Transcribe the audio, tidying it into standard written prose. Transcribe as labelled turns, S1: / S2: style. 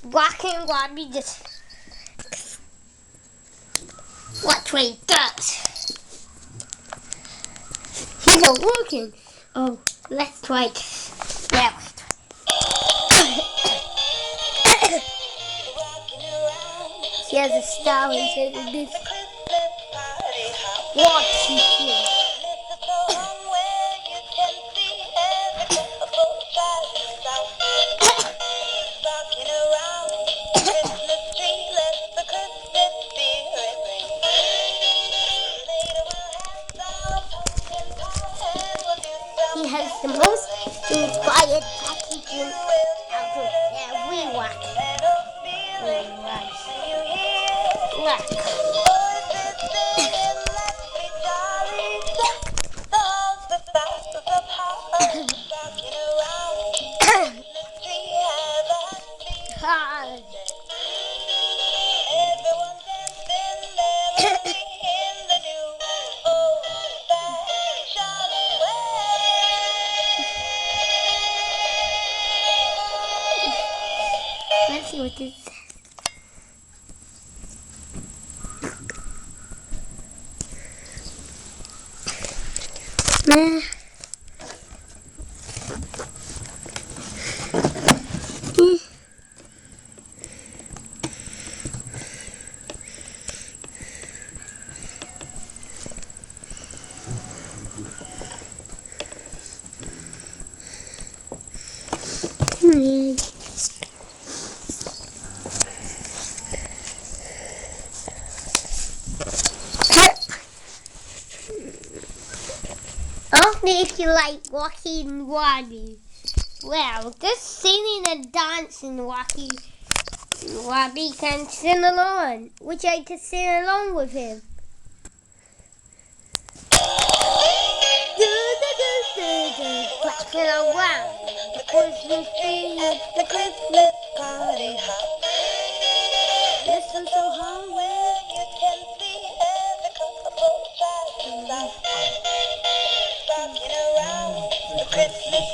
S1: Rockin' Robbie just watch what he does. He's not working. Oh, let's try it. Yeah, let's try. She has a star instead of this. Watch it. He has the most inspired packaging out of everyone. Look. Let's see what this says. Only if you like Rockin' Robbie. Well, just singing and dancing, Robbie can sing along. Would you like to sing along with him? Clapping around the Christmas tree at the Christmas party hop. Listen so hard where you can see every couple side to side. Rocking around the Christmas